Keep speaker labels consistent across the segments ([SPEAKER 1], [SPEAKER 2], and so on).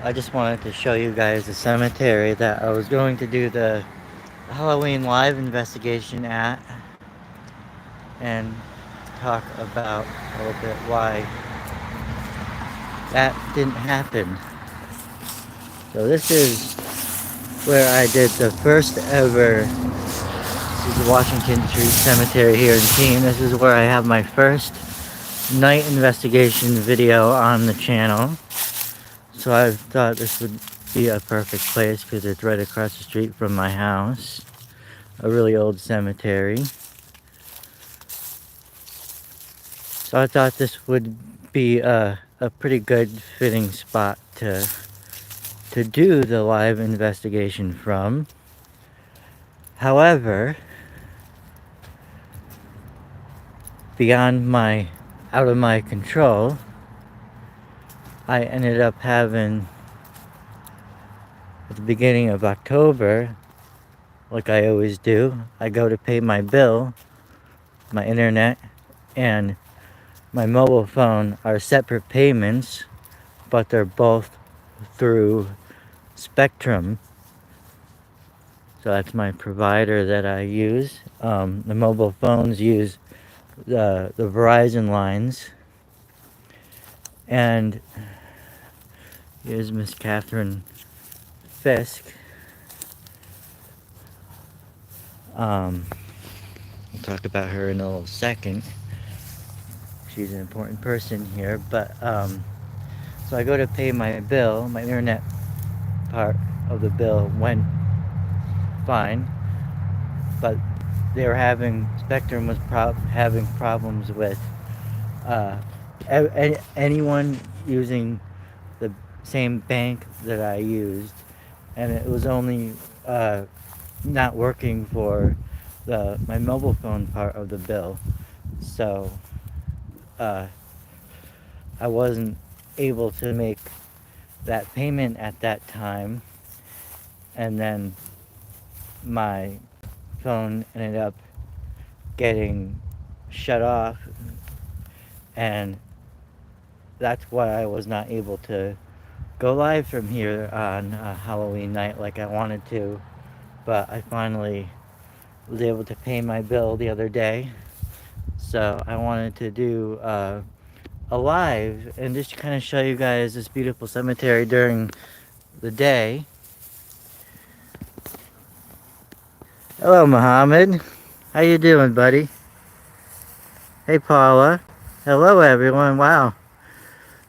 [SPEAKER 1] I just wanted to show you guys the cemetery that I was going to do the Halloween live investigation at and talk about a little bit why that didn't happen. So this is where I did the first ever, this is the Washington Street Cemetery here in Keene. This is where I have my first night investigation video on the channel. So I thought this would be a perfect place because it's right across the street from my house. A really old cemetery. So I thought this would be a pretty good fitting spot to do the live investigation from. However, out of my control, I ended up having, at the beginning of October, like I always do, I go to pay my bill, my internet, and my mobile phone are separate payments, but they're both through Spectrum. So that's my provider that I use. The mobile phones use the Verizon lines. And here's Miss Catherine Fisk. We'll talk about her in a little second. She's an important person here, but so I go to pay my bill. My internet part of the bill went fine, but they were Spectrum was having problems with anyone using the same bank that I used, and it was only not working for my mobile phone part of the bill. So I wasn't able to make that payment at that time, and then my phone ended up getting shut off, and that's why I was not able to go live from here on Halloween night like I wanted to. But I finally was able to pay my bill the other day, so I wanted to do a live and just kind of show you guys this beautiful cemetery during the day. Hello, Muhammad. How you doing, buddy? Hey, Paula. Hello, everyone. Wow.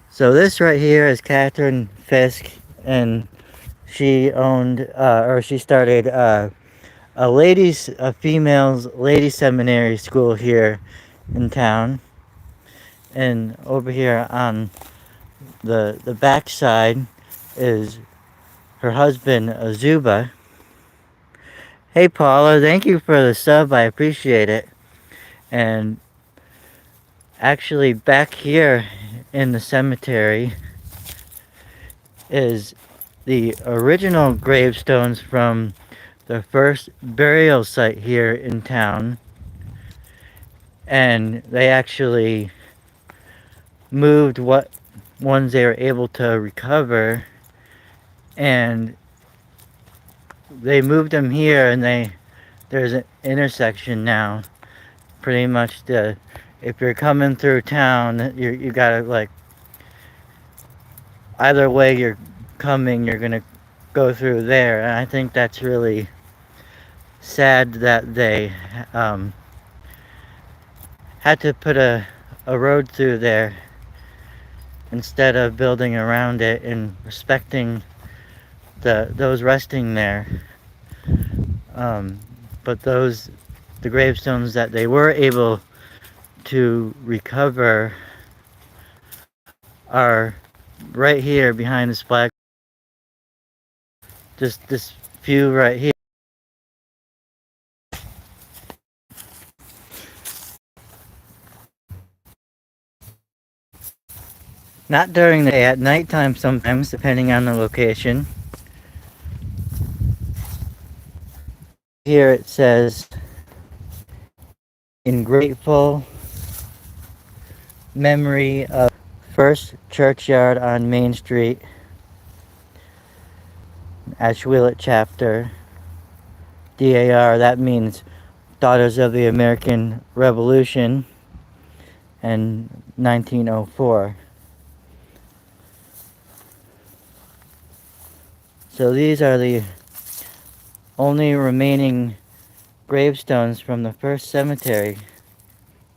[SPEAKER 1] So this right here is Catherine Fisk, and she started a females ladies seminary school here in town. And over here on the back side is her husband, Azuba. Hey, Paula, thank you for the sub. I appreciate it. And actually, back here in the cemetery is the original gravestones from the first burial site here in town. And they actually moved what ones they were able to recover, and they moved them here, and there's an intersection now. Pretty much if you're coming through town, you gotta, like, either way you're coming, you're gonna go through there. And I think that's really sad that they had to put a road through there instead of building around it and respecting those resting there. But the gravestones that they were able to recover are right here behind this flag. Just this few right here. Not during the day, at nighttime sometimes, depending on the location. Here it says, in grateful memory of First Churchyard on Main Street. Ashwillet chapter, DAR, that means Daughters of the American Revolution, and 1904. So these are the only remaining gravestones from the first cemetery,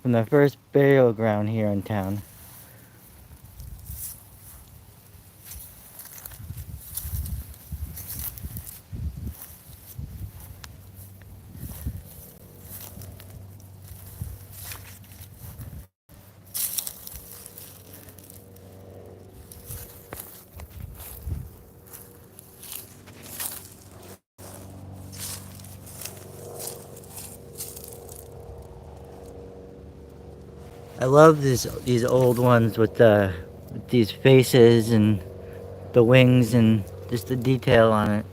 [SPEAKER 1] from the first burial ground here in town. I love these old ones with these faces and the wings and just the detail on it.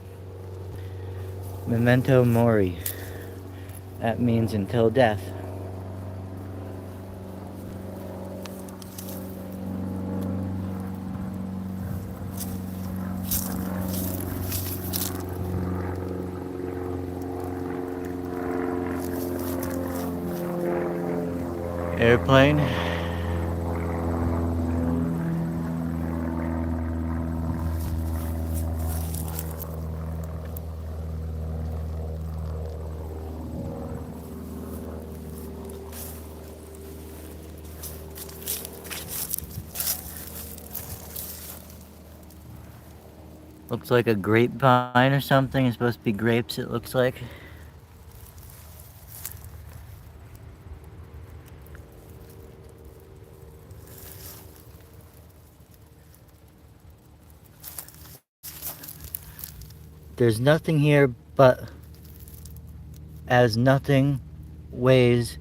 [SPEAKER 1] Memento mori. That means until death. Airplane. Looks like a grapevine or something. It's supposed to be grapes, it looks like. There's nothing here but as nothing weighs.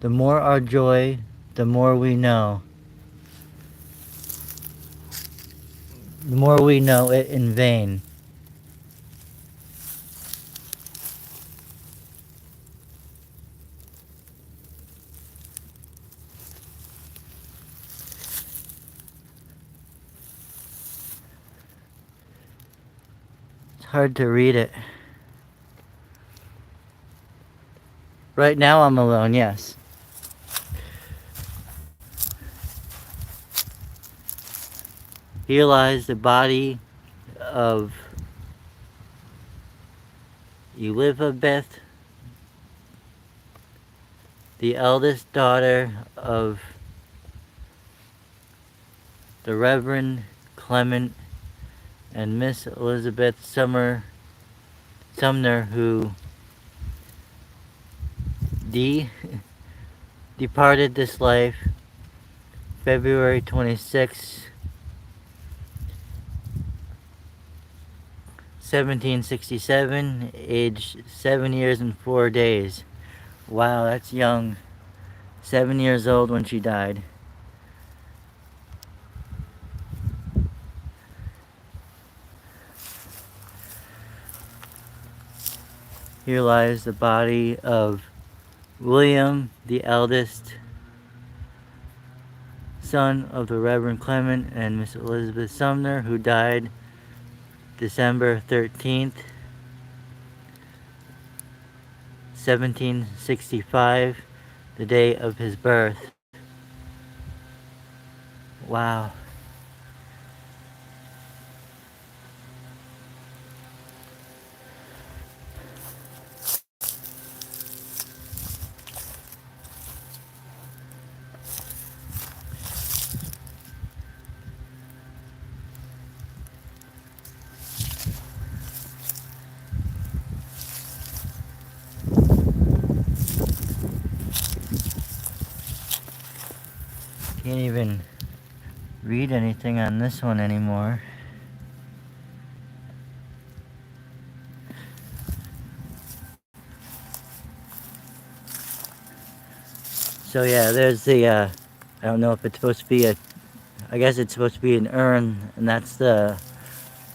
[SPEAKER 1] The more our joy, the more we know. The more we know it in vain. It's hard to read it. Right now I'm alone, yes. Here lies the body of Elizabeth, the eldest daughter of the Reverend Clement and Miss Elizabeth Sumner, who departed this life February 26, 1767, aged 7 years and 4 days. Wow, that's young. 7 years old when she died. Here lies the body of William, the eldest son of the Reverend Clement and Miss Elizabeth Sumner, who died December 13th, 1765, the day of his birth. Wow. Can't even read anything on this one anymore. So yeah, there's the, I don't know if it's supposed to be I guess it's supposed to be an urn, and that's the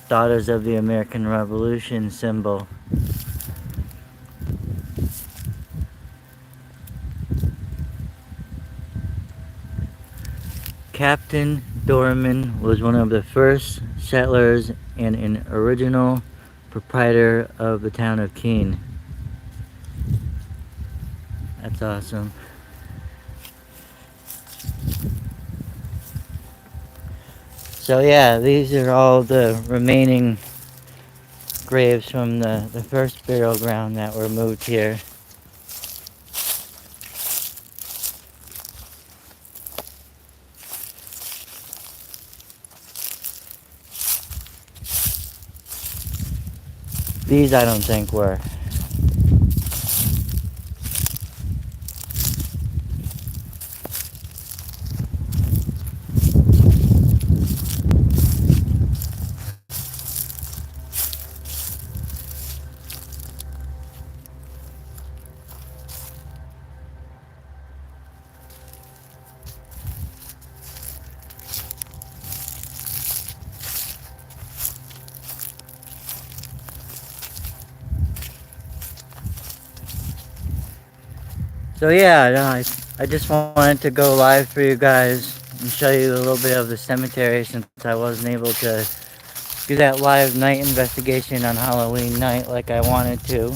[SPEAKER 1] Daughters of the American Revolution symbol. Captain Dorman was one of the first settlers and an original proprietor of the town of Keene. That's awesome. So yeah, these are all the remaining graves from the first burial ground that were moved here. These I don't think were. So yeah, no, I just wanted to go live for you guys and show you a little bit of the cemetery since I wasn't able to do that live night investigation on Halloween night like I wanted to.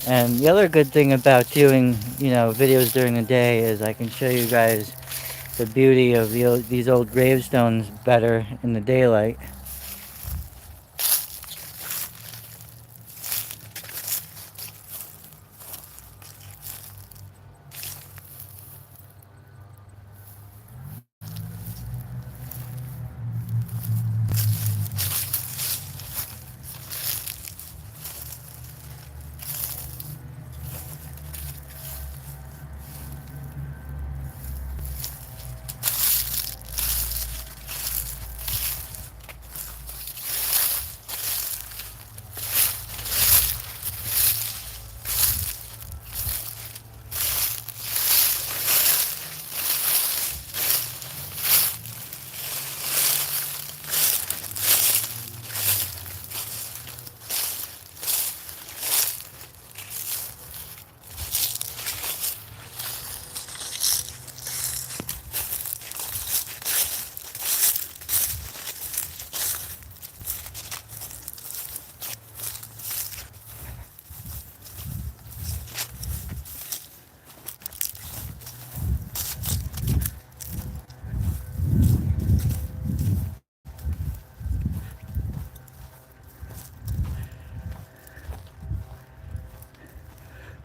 [SPEAKER 1] And the other good thing about doing, videos during the day is I can show you guys the beauty of these old gravestones better in the daylight.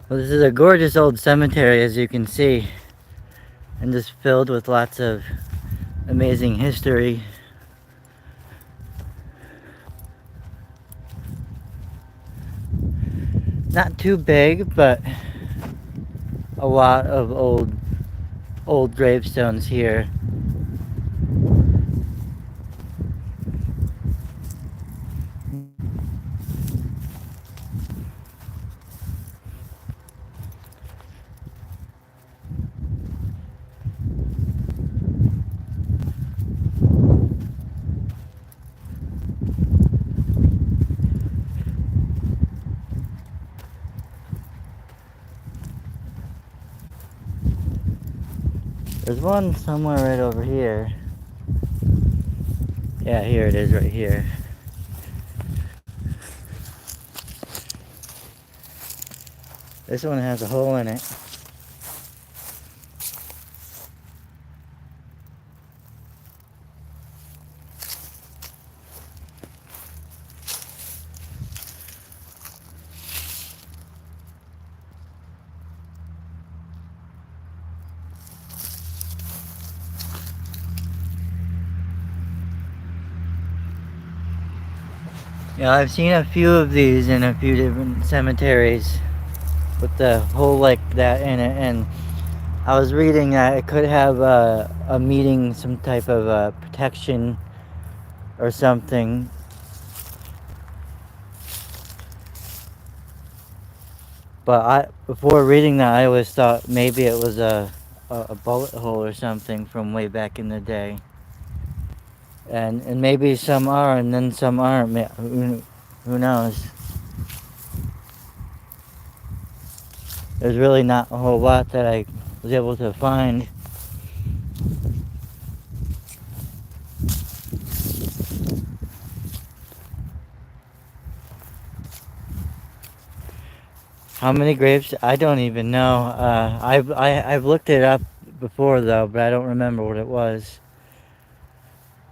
[SPEAKER 1] Well, this is a gorgeous old cemetery, as you can see, and just filled with lots of amazing history. Not too big, but a lot of old gravestones here. There's one somewhere right over here. Yeah, here it is right here. This one has a hole in it. Yeah, I've seen a few of these in a few different cemeteries with the hole like that in it, and I was reading that it could have a meeting, some type of protection or something. But before reading that, I always thought maybe it was a bullet hole or something from way back in the day. And maybe some are, and then some aren't. Who knows? There's really not a whole lot that I was able to find. How many graves? I don't even know. I've looked it up before though, but I don't remember what it was.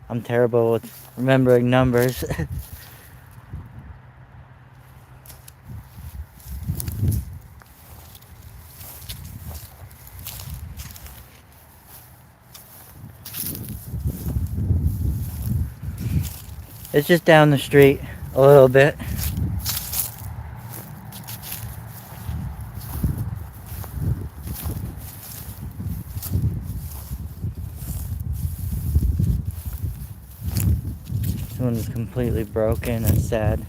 [SPEAKER 1] I'm terrible with remembering numbers. It's just down the street a little bit. This one's completely broken. That's sad.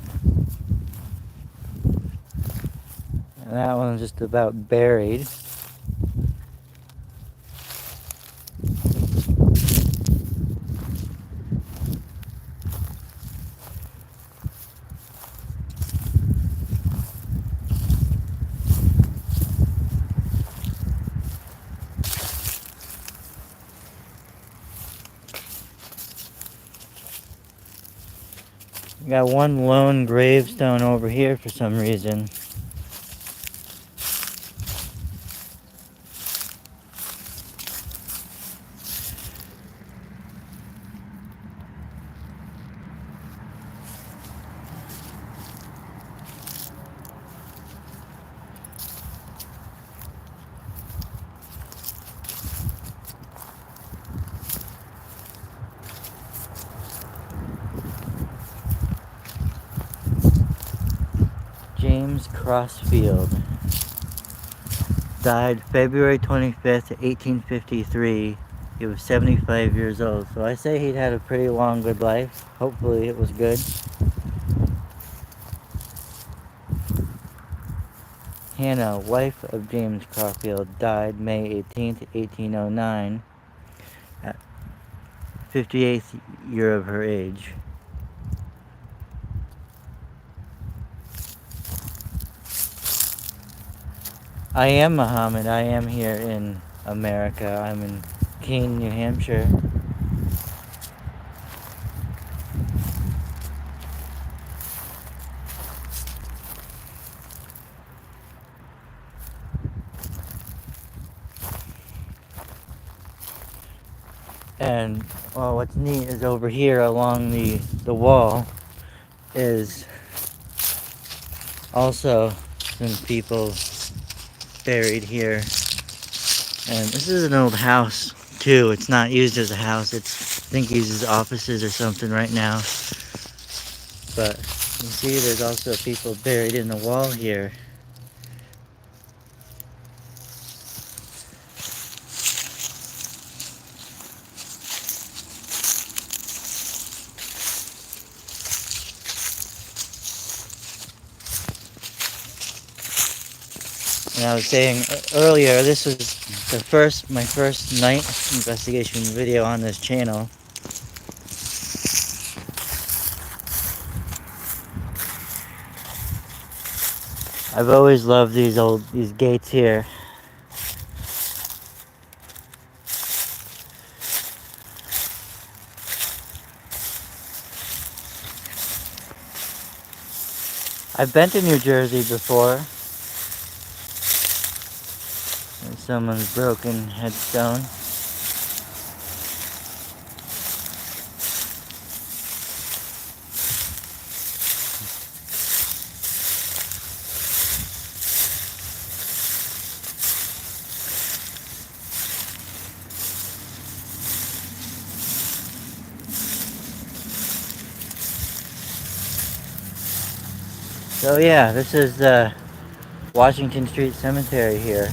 [SPEAKER 1] And that one's just about buried. We got one lone gravestone over here for some reason. James Crossfield died February 25th, 1853. He was 75 years old. So I say he'd had a pretty long, good life. Hopefully it was good. Hannah, wife of James Crossfield, died May 18th, 1809, at 58th year of her age. I am Muhammad. I am here in America. I'm in Keene, New Hampshire. And well, what's neat is over here along the wall is also some people buried here. And this is an old house too. It's not used as a house. It's, I think, used as offices or something right now. But you see there's also people buried in the wall here. And I was saying earlier, this was my first night investigation video on this channel. I've always loved these gates here. I've been to New Jersey before. There's someone's broken headstone. So yeah, this is the Washington Street Cemetery here.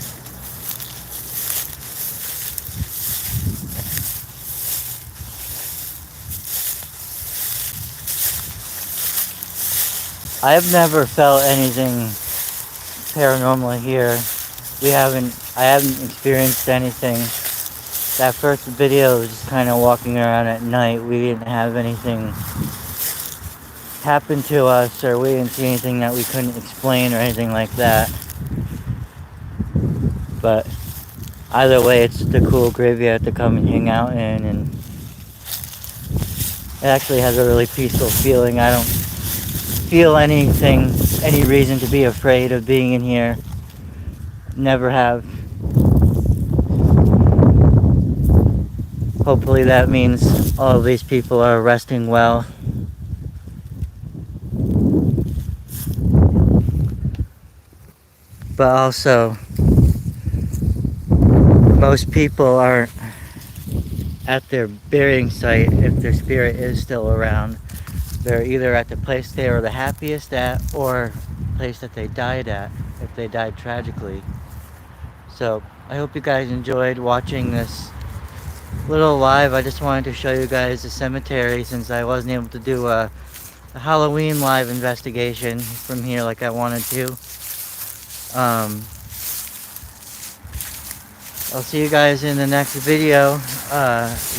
[SPEAKER 1] I've never felt anything paranormal here. I haven't experienced anything. that first video was just kind of walking around at night. We didn't have anything happen to us, or we didn't see anything that we couldn't explain or anything like that. But either way, it's the cool graveyard to come and hang out in, and it actually has a really peaceful feeling. I don't feel any reason to be afraid of being in here. Never have. Hopefully that means all of these people are resting well. But also, most people aren't at their burying site if their spirit is still around. They're either at the place they were the happiest at, or the place that they died at, if they died tragically. So I hope you guys enjoyed watching this little live. I just wanted to show you guys the cemetery, since I wasn't able to do a Halloween live investigation from here like I wanted to. I'll see you guys in the next video.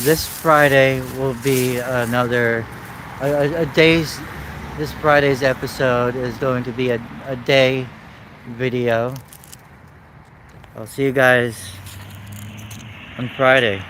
[SPEAKER 1] This Friday will be another this Friday's episode is going to be a day video. I'll see you guys on Friday.